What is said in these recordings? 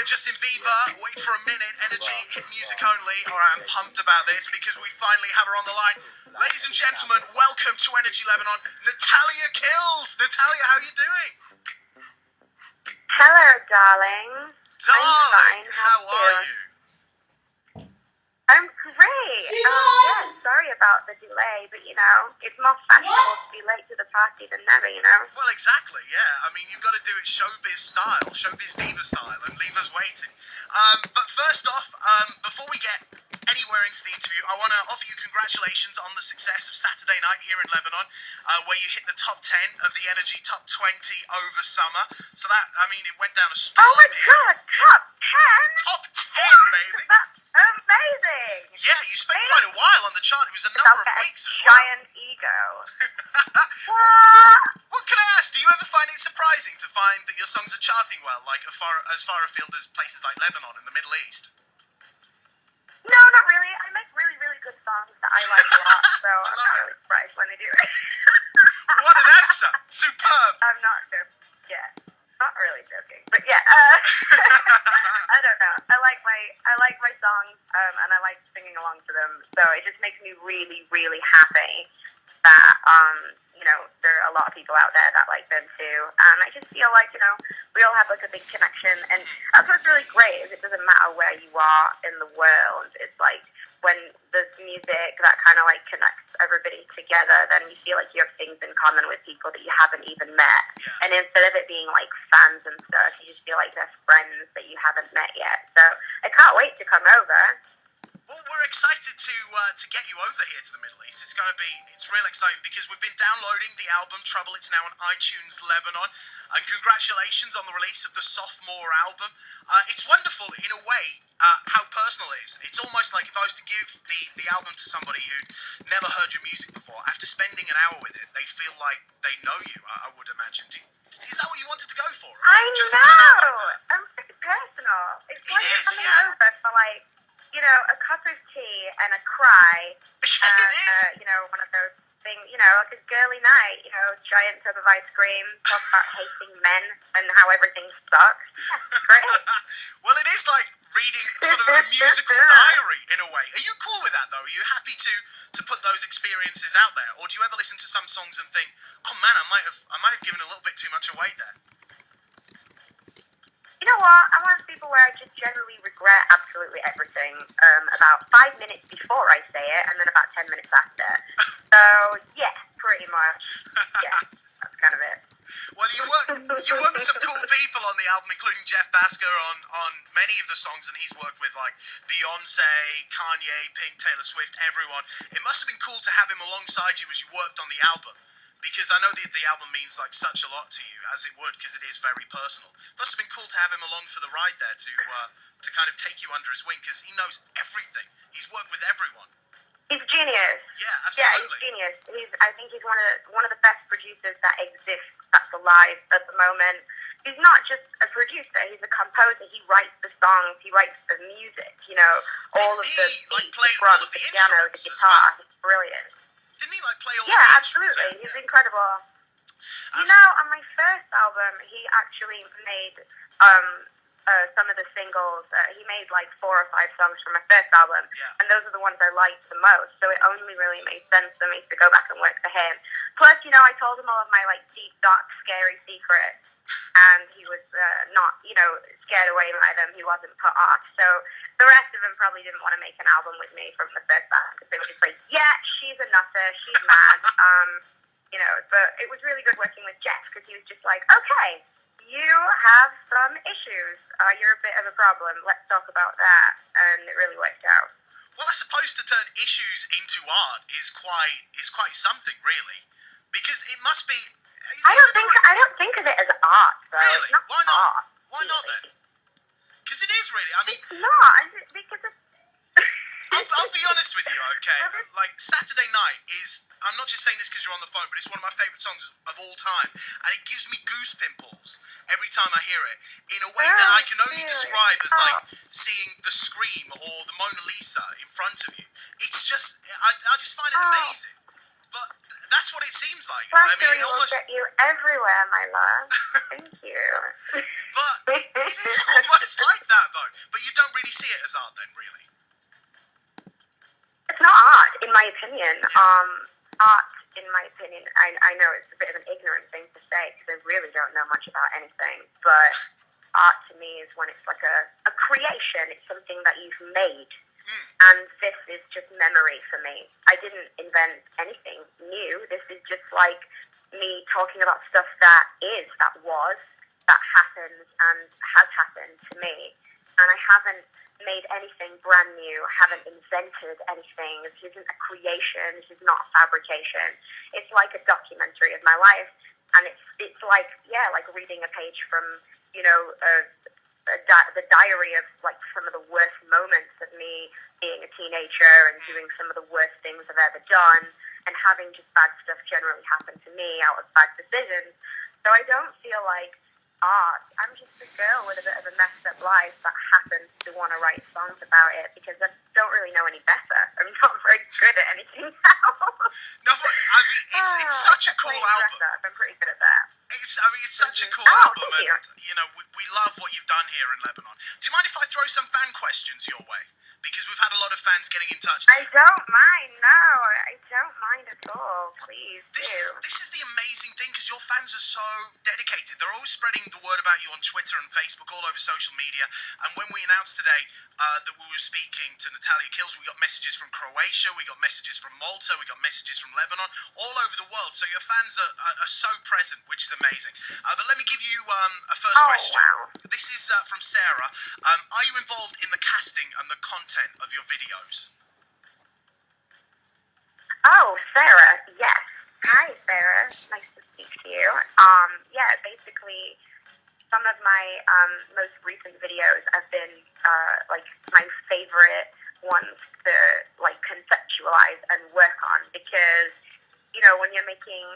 Justin Bieber, wait for a minute, energy, hit music only. Alright, I'm pumped about this because we finally have her on the line. Ladies and gentlemen, welcome to NRJ Lebanon, Natalia Kills. Natalia, how are you doing? Hello, darling. Darling, I'm fine. how are you? I'm great. Yeah, sorry about the delay, but it's more fashionable to be late to the party than never, Well, exactly, yeah. I mean, you've got to do it showbiz style, showbiz diva style, and leave us waiting. But first off, before we get anywhere into the interview, I want to offer you congratulations on the success of Saturday night here in Lebanon, where you hit the top 10 of the Energy Top 20 over summer. So that, I mean, it went down a storm. Oh my God, top 10? Top 10, baby! That's amazing! Yeah, you spent quite a while on the chart. It was a number of weeks as well. Giant ego. What can I ask? Do you ever find it surprising to find that your songs are charting well, like as far afield as places like Lebanon in the Middle East? No, not really. I make really, really good songs that I like a lot, so I'm not really surprised when they do it. What an answer! Superb! I'm not joking. Yeah, not really joking, but yeah. I don't know. I like my songs, and I like singing along to them. So it just makes me really, really happy that there are a lot of people out there that like them too. And I just feel like we all have like a big connection, and that's what's really great is it doesn't matter where you are in the world. It's like when there's music that kind of like connects everybody together, then you feel like you have things in common with people that you haven't even met. Yeah. And instead of it being like fans and stuff, you just feel like they're friends that you haven't met yet. So I can't wait to come over. Well, we're excited to get you over here to the Middle East. It's real exciting because we've been downloading the album Trouble. It's now on iTunes Lebanon, and congratulations on the release of the sophomore album. It's wonderful in a way how personal it is. It's almost like if I was to give the album to somebody who'd never heard your music before, after spending an hour with it, they feel like they know you. I would imagine. Is that what you wanted to go for? I know. I'm pretty personal. It's like coming over for like. A cup of tea and a cry, and, one of those things, like a girly night, giant tub of ice cream, talk about hating men and how everything sucks. Yeah, great. Well, it is like reading sort of a musical diary in a way. Are you cool with that, though? Are you happy to put those experiences out there? Or do you ever listen to some songs and think, oh man, I might have given a little bit too much away there? You know what? I'm one of the people where I just generally regret absolutely everything about 5 minutes before I say it, and then about 10 minutes after. So, yeah, pretty much. Yeah, that's kind of it. Well, you work with some cool people on the album, including Jeff Basker on many of the songs, and he's worked with like Beyonce, Kanye, Pink, Taylor Swift, everyone. It must have been cool to have him alongside you as you worked on the album. Because I know the album means like such a lot to you, as it would, because it is very personal. It must have been cool to have him along for the ride there to kind of take you under his wing, because he knows everything. He's worked with everyone. He's genius. Yeah, absolutely. Yeah, he's genius. I think he's one of the best producers that exists that's alive at the moment. He's not just a producer; he's a composer. He writes the songs. He writes the music. All of the beats, the drums, the piano, the guitar. Well. He's brilliant. Didn't he play all the absolutely. instruments? He's incredible. On my first album, he actually made some of the singles. He made like 4 or 5 songs from my first album, and those are the ones I liked the most. So it only really made sense for me to go back and work for him. Plus, I told him all of my like deep, dark, scary secrets, and he was not, scared away by them. He wasn't put off. So the rest of them probably didn't want to make an album with me from the first album because they were just like, yeah, she's a nutter, she's mad. But it was really good working with Jeff because he was just like, okay, you have some issues. You're a bit of a problem. Let's talk about that. And it really worked out. Well, I suppose to turn issues into art is quite something, really, because it must be. I don't think of it as art, though. Really? It's not Why not? art, Why not then? Because it is really. I mean, it's not because it's. I'll be honest with you, okay? Like, Saturday Night is, I'm not just saying this because you're on the phone, but it's one of my favourite songs of all time. And it gives me goose pimples every time I hear it, in a way that I can only describe as, like, seeing the Scream or the Mona Lisa in front of you. It's just, I just find it amazing. But that's what it seems like. Flattery will get you everywhere, my love. Thank you. But It is almost like that, though. But you don't really see it as art, then, really. It's not art, in my opinion. Art, in my opinion, I know it's a bit of an ignorant thing to say because I really don't know much about anything, but art to me is when it's like a creation. It's something that you've made. And this is just memory for me. I didn't invent anything new. This is just like me talking about stuff that is, that was, that happens and has happened to me. And I haven't made anything brand new. I haven't invented anything. This isn't a creation. This is not fabrication. It's like a documentary of my life. And it's like, yeah, like reading a page from, you know, the diary of like some of the worst moments of me being a teenager and doing some of the worst things I've ever done and having just bad stuff generally happen to me out of bad decisions. So I don't feel like art. I'm just a girl with a bit of a messed up life that happens to want to write songs about it because I don't really know any better. I'm not very good at anything else. No, but I mean, it's such a cool album. I'm pretty good at that. It's such a cool album, and you know, we love what you've done here in Lebanon. Do you mind if I throw some fan questions your way? Because we've had a lot of fans getting in touch. I don't mind, no. I don't mind at all. Please This is the amazing thing, because your fans are so dedicated. They're always spreading the word about you on Twitter and Facebook, all over social media. And when we announced today that we were speaking to Natalia Kills, we got messages from Croatia, we got messages from Malta, we got messages from Lebanon, all over the world. So your fans are so present, which is amazing. But let me give you a first question. Wow. This is from Sarah. Are you involved in the casting and the content of your videos? Oh, Sarah, yes. Hi, Sarah. Nice to speak to you. Yeah, basically, some of my most recent videos have been like my favorite ones to like conceptualize and work on because, you know, when you're making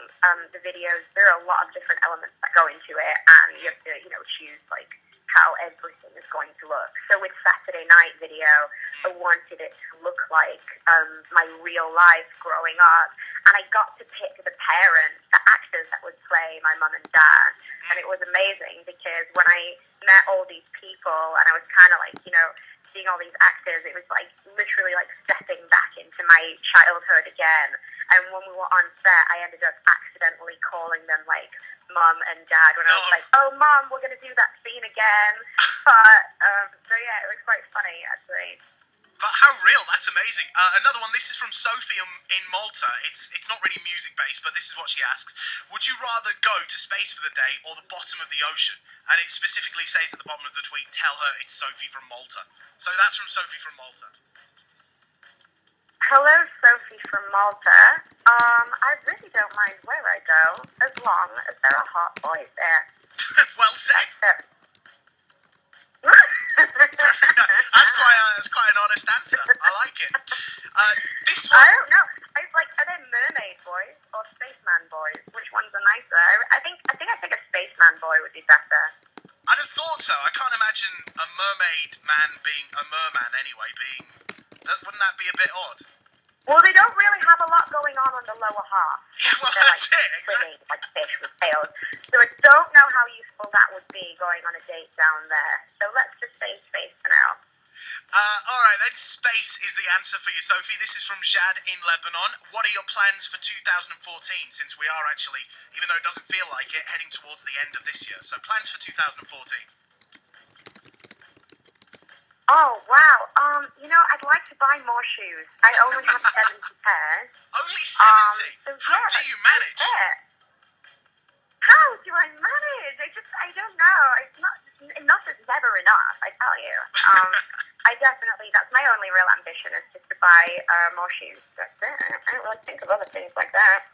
the videos, there are a lot of different elements that go into it, and you have to, you know, choose like how everything is going to look. So with Saturday Night video, I wanted it to look like my real life growing up, and I got to pick the parents, the actors that would play my mum and dad, and it was amazing because when I met all these people and I was kind of like, you know, seeing all these actors, it was like literally like stepping back into my childhood again. And when we were on set, I ended up accidentally calling them like mum and dad when I was like, oh mum, we're going to do that scene again. But so yeah, it was quite funny actually. But how real, that's amazing. Another one, this is from Sophie in Malta. It's not really music based, but this is what she asks. Would you rather go to space for the day or the bottom of the ocean? And it specifically says at the bottom of the tweet, tell her it's Sophie from Malta. So that's from Sophie from Malta. Hello, Sophie from Malta. I really don't mind where I go, as long as there are hot boys there. Well said. That's quite an honest answer. I like it. This one, I don't know. Are they mermaid boys or spaceman boys? Which ones are nicer? I think a spaceman boy would be better. I'd have thought so. I can't imagine a mermaid man being a merman anyway. Wouldn't that be a bit odd? Well, they don't really have a lot going on the lower half. Yeah, well, they're that's like it. Exactly. Swimming like fish with tails. So I don't know how useful that would be going on a date down there. So let's just say space for now. All right, then space is the answer for you, Sophie. This is from Jad in Lebanon. What are your plans for 2014, since we are actually, even though it doesn't feel like it, heading towards the end of this year? So plans for 2014. Oh, wow. You know, I'd like to buy more shoes. I only have 70 pairs. Only 70? So How do you manage? How do I manage? I don't know. It's not, enough is never enough, I tell you. That's my only real ambition is just to buy more shoes. That's it. I don't really think of other things like that.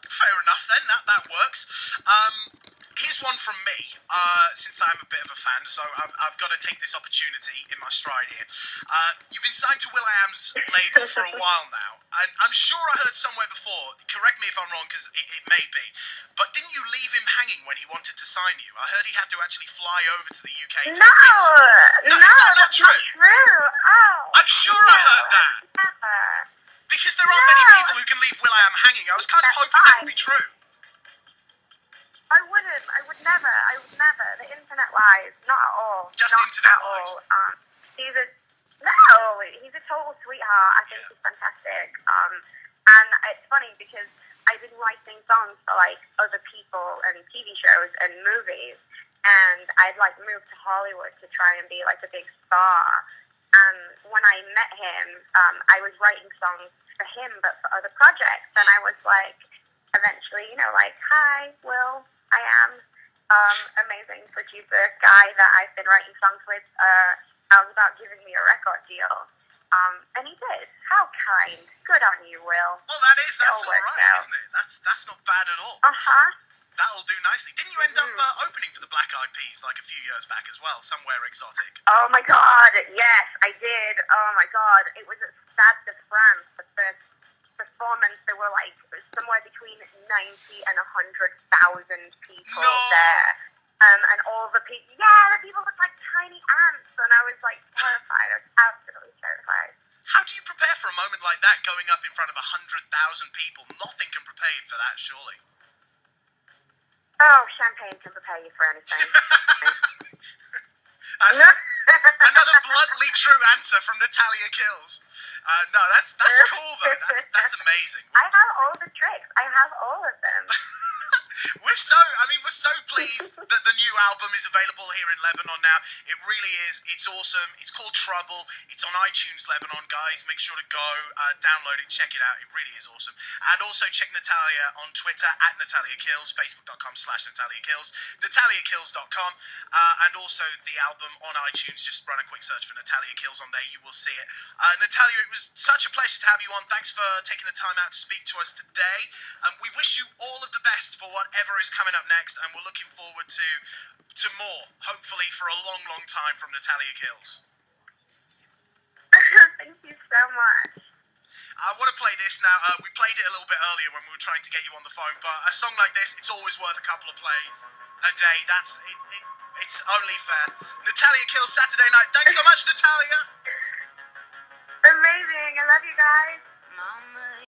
Fair enough then, that works. Here's one from me, since I'm a bit of a fan, so I've got to take this opportunity in my stride here. You've been signed to will.i.am's label for a while now, and I'm sure I heard somewhere before, correct me if I'm wrong, because it may be, but didn't you leave him hanging when he wanted to sign you? I heard he had to actually fly over to the UK to No, that's not true. Oh, I'm sure I heard that. Never. Because there aren't many people who can leave will.i.am hanging. I was kind of hoping that would be true. I wouldn't. wouldn't. I would never. The internet lies. Not at all. Just not internet at lies. all. He's a total sweetheart. I think he's fantastic. And it's funny because I've been writing songs for like other people and TV shows and movies, and I'd like moved to Hollywood to try and be like a big star. And when I met him, I was writing songs for him, but for other projects. And I was like, eventually, like, hi, Will, I am amazing producer guy that I've been writing songs with. I was about giving me a record deal. And he did. How kind. Good on you, Will. Well, that's all right, isn't it? That's not bad at all. That'll do nicely. Didn't you end up opening for the Black Eyed Peas like a few years back as well, somewhere exotic? Oh my God, yes, I did. Oh my God, it was at Stade de France, the first performance. There were like somewhere between 90 and 100,000 people there. And all the people, the people looked like tiny ants, and I was like terrified. I was absolutely terrified. How do you prepare for a moment like that, going up in front of 100,000 people? Nothing can prepare you for that, surely. Oh, champagne can prepare you for anything. Another bluntly true answer from Natalia Kills. No, that's cool though. That's amazing. I have all the tricks. I have all of them. We're so pleased that the new album is available here in Lebanon now. It really is. It's awesome. It's called Trouble. It's on iTunes Lebanon, guys. Make sure to go download it, check it out. It really is awesome. And also check Natalia on Twitter at Natalia Kills, Facebook.com/Natalia Kills, NataliaKills.com, and also the album on iTunes. Just run a quick search for Natalia Kills on there. You will see it. Natalia, it was such a pleasure to have you on. Thanks for taking the time out to speak to us today. And we wish you all of the best for whatever is coming up next, and we're looking forward to more, hopefully for a long, long time, from Natalia Kills. Thank you so much. I want to play this now. We played it a little bit earlier when we were trying to get you on the phone, but a song like this, it's always worth a couple of plays a day. That's it. It's only fair. Natalia Kills, Saturday night. Thanks so much, Natalia. Amazing. I love you guys. Mama